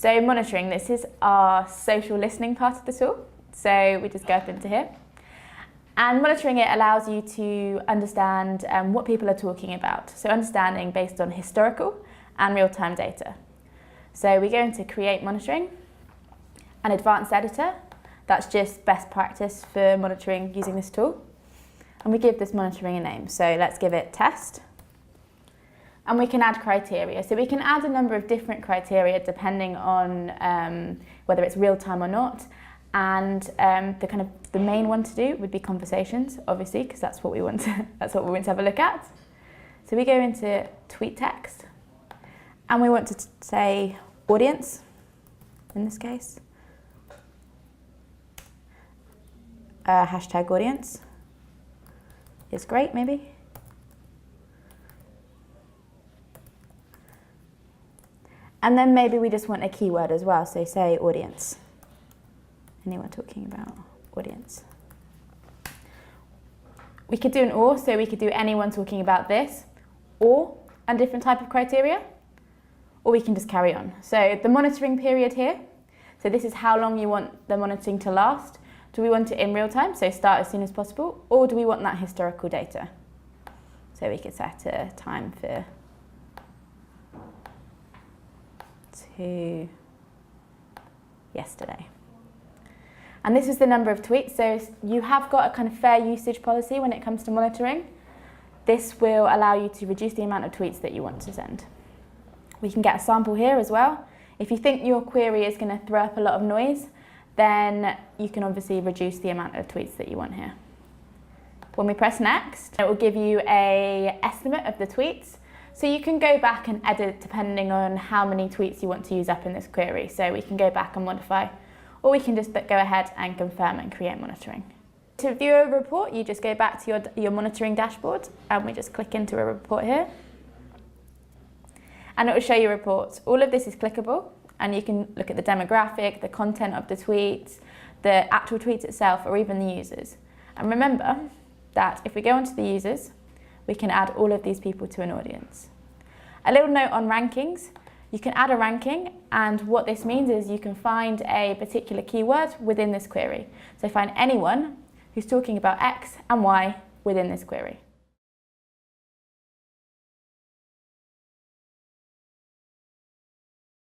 So monitoring, this is our social listening part of the tool. So we just go up into here. And monitoring it allows you to understand what people are talking about. So understanding based on historical and real-time data. So we go into create monitoring, an advanced editor. That's just best practice for monitoring using this tool. And we give this monitoring a name. So let's give it test. And we can add criteria. So we can add a number of different criteria depending on whether it's real time or not. And the main one to do would be conversations, obviously, because that's what we want to have a look at. So we go into tweet text, and we want to say audience in this case. Hashtag audience is great, maybe. And then maybe we just want a keyword as well, so say audience. Anyone talking about audience. We could do an or, so we could do anyone talking about this, or a different type of criteria, or we can just carry on. So the monitoring period here, so this is how long you want the monitoring to last. Do we want it in real time, so start as soon as possible, or do we want that historical data? So we could set a time for to yesterday. And this is the number of tweets, so you have got a kind of fair usage policy when it comes to monitoring. This will allow you to reduce the amount of tweets that you want to send. We can get a sample here as well. If you think your query is going to throw up a lot of noise, then you can obviously reduce the amount of tweets that you want here. When we press next, it will give you an estimate of the tweets. So you can go back and edit depending on how many tweets you want to use up in this query. So we can go back and modify, or we can just go ahead and confirm and create monitoring. To view a report, you just go back to your monitoring dashboard, and we just click into a report here. And it will show you reports. All of this is clickable, and you can look at the demographic, the content of the tweets, the actual tweets itself, or even the users. And remember that if we go onto the users, we can add all of these people to an audience. A little note on rankings. You can add a ranking, and what this means is you can find a particular keyword within this query. So find anyone who's talking about X and Y within this query.